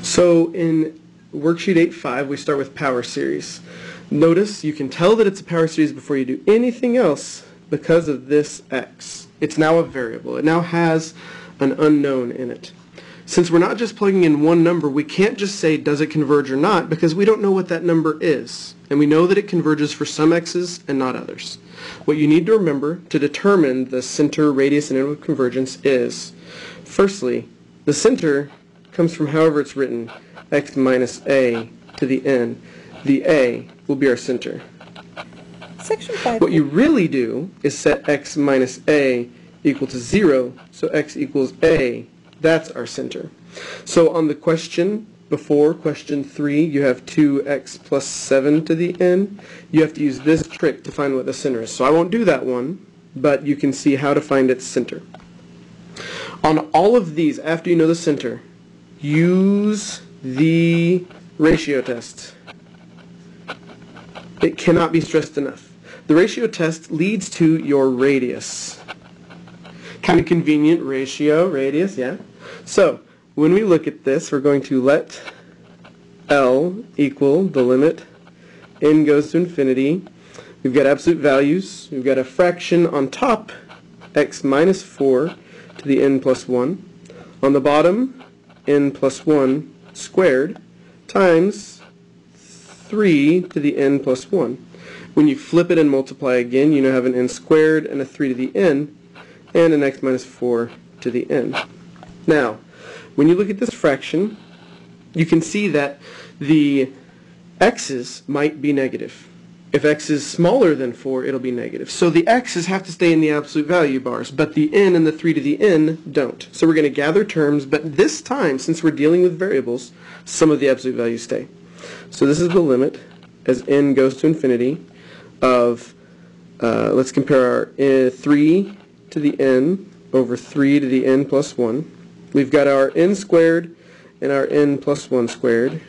So in worksheet 8.5, we start with power series. Notice you can tell that it's a power series before you do anything else because of this x. It's now a variable. It now has an unknown in it. Since we're not just plugging in one number, we can't just say does it converge or not because we don't know what that number is. And we know that it converges for some x's and not others. What you need to remember to determine the center, radius, and interval of convergence is, firstly, the center comes from however it's written, x minus a to the n. The a will be our center. Section 5. What you really do is set x minus a equal to 0, so x equals a. That's our center. So on the question before, question 3, you have 2x plus 7 to the n. You have to use this trick to find what the center is. So I won't do that one, but you can see how to find its center. On all of these, after you know the center, use the ratio test. It cannot be stressed enough. The ratio test leads to your radius. Kind of convenient, ratio, radius, yeah? So, when we look at this, we're going to let L equal the limit n goes to infinity. We've got absolute values. We've got a fraction on top, x minus 4 to the n plus 1. On the bottom, n plus 1 squared times 3 to the n plus 1. When you flip it and multiply again, you now have an n squared and a 3 to the n, and an x minus 4 to the n. Now, when you look at this fraction, you can see that the x's might be negative. If x is smaller than 4, it'll be negative. So the x's have to stay in the absolute value bars, but the n and the 3 to the n don't. So we're going to gather terms, but this time, since we're dealing with variables, some of the absolute values stay. So this is the limit as n goes to infinity of, let's compare our 3 to the n over 3 to the n plus 1. We've got our n squared and our n plus 1 squared.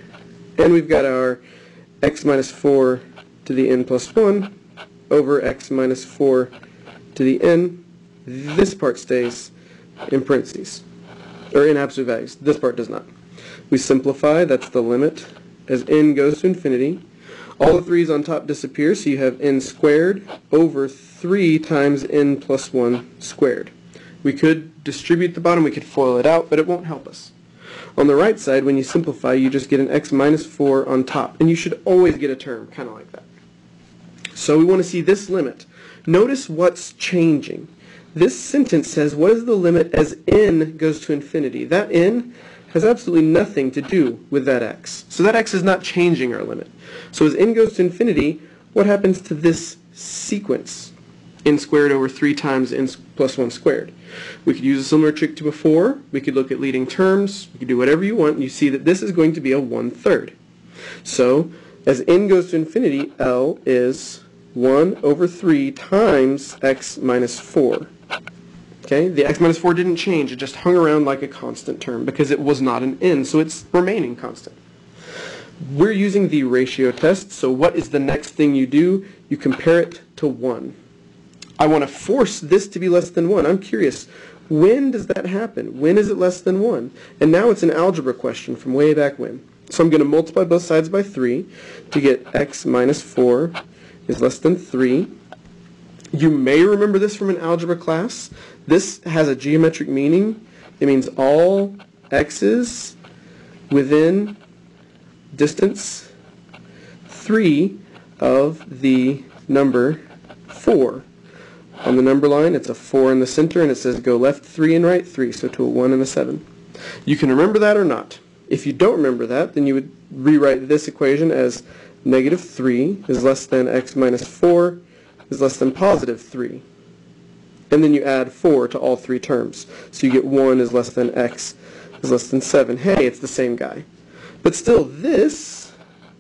And we've got our x minus 4 to the n plus 1 over x minus 4 to the n. This part stays in parentheses, or in absolute values. This part does not. We simplify, that's the limit as n goes to infinity. All the 3's on top disappear, so you have n squared over 3 times n plus 1 squared. We could distribute the bottom, we could FOIL it out, but it won't help us. On the right side, when you simplify, you just get an x minus 4 on top, and you should always get a term, kind of like that. So we want to see this limit. Notice what's changing. This sentence says, what is the limit as n goes to infinity? That n has absolutely nothing to do with that x. So that x is not changing our limit. So as n goes to infinity, what happens to this sequence? N squared over 3 times n plus 1 squared. We could use a similar trick to before. We could look at leading terms. We could do whatever you want. And you see that this is going to be a 1/3. So as n goes to infinity, L is 1 over 3 times x minus 4. Okay, the x minus 4 didn't change. It just hung around like a constant term because it was not an n, so it's remaining constant. We're using the ratio test, so what is the next thing you do? You compare it to 1. I want to force this to be less than 1. I'm curious, when does that happen? When is it less than 1? And now it's an algebra question from way back when. So I'm going to multiply both sides by 3 to get x minus 4 is less than 3. You may remember this from an algebra class. This has a geometric meaning. It means all x's within distance 3 of the number 4. On the number line, it's a 4 in the center, and it says go left 3 and right 3, so to a 1 and a 7. You can remember that or not. If you don't remember that, then you would rewrite this equation as negative 3 is less than x minus 4 is less than positive 3. And then you add 4 to all 3 terms. So you get 1 is less than x is less than 7. Hey, it's the same guy. But still, this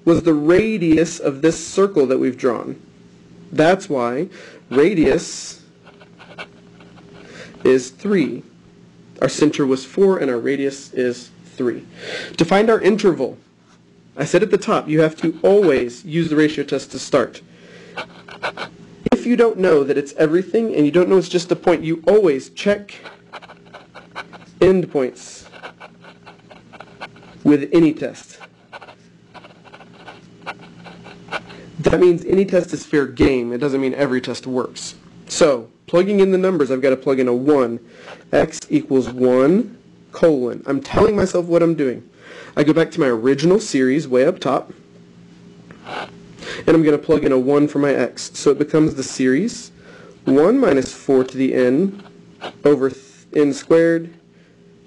was the radius of this circle that we've drawn. That's why radius is 3. Our center was 4 and our radius is 3. To find our interval, I said at the top, you have to always use the ratio test to start. If you don't know that it's everything and you don't know it's just a point, you always check endpoints. with any test. That means any test is fair game. It doesn't mean every test works. So, plugging in the numbers, I've got to plug in a 1. X equals 1, colon. I'm telling myself what I'm doing. I go back to my original series way up top, and I'm going to plug in a 1 for my x. So it becomes the series 1 minus 4 to the n over n squared,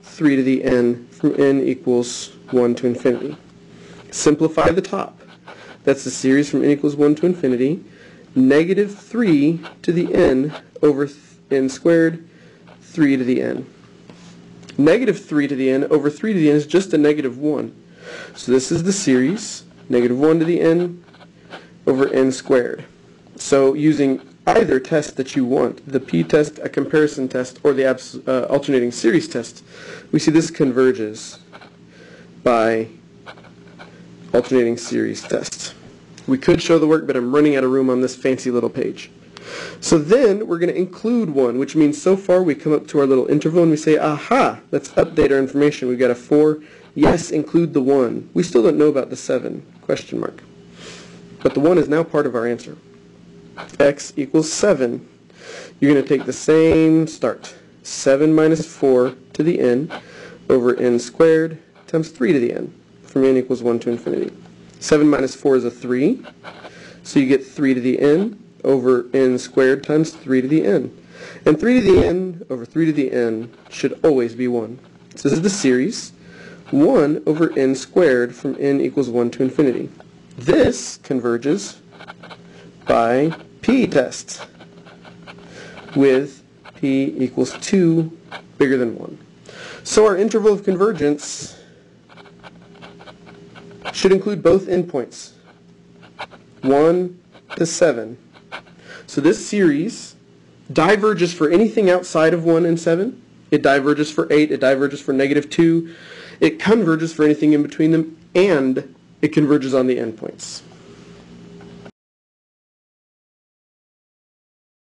3 to the n from n equals 1 to infinity. Simplify the top. That's the series from n equals 1 to infinity, negative 3 to the n over n squared, 3 to the n. Negative 3 to the n over 3 to the n is just a negative 1. So this is the series, negative 1 to the n over n squared. So using either test that you want, the p-test, a comparison test, or the alternating series test, we see this converges by alternating series test. We could show the work, but I'm running out of room on this fancy little page. So then we're going to include 1, which means so far we come up to our little interval and we say, aha, let's update our information. We've got a 4, yes, include the 1. We still don't know about the 7, question mark. But the 1 is now part of our answer. X equals 7. You're going to take the same start. 7 minus 4 to the n over n squared times 3 to the n from n equals 1 to infinity. 7 minus 4 is a 3. So you get 3 to the n over n squared times 3 to the n. And 3 to the n over 3 to the n should always be 1. So this is the series 1 over n squared from n equals 1 to infinity. This converges by p-test with p equals 2 bigger than 1. So our interval of convergence should include both endpoints, 1 to 7. So this series diverges for anything outside of 1 and 7. It diverges for 8. It diverges for negative 2. It converges for anything in between them, and it converges on the endpoints.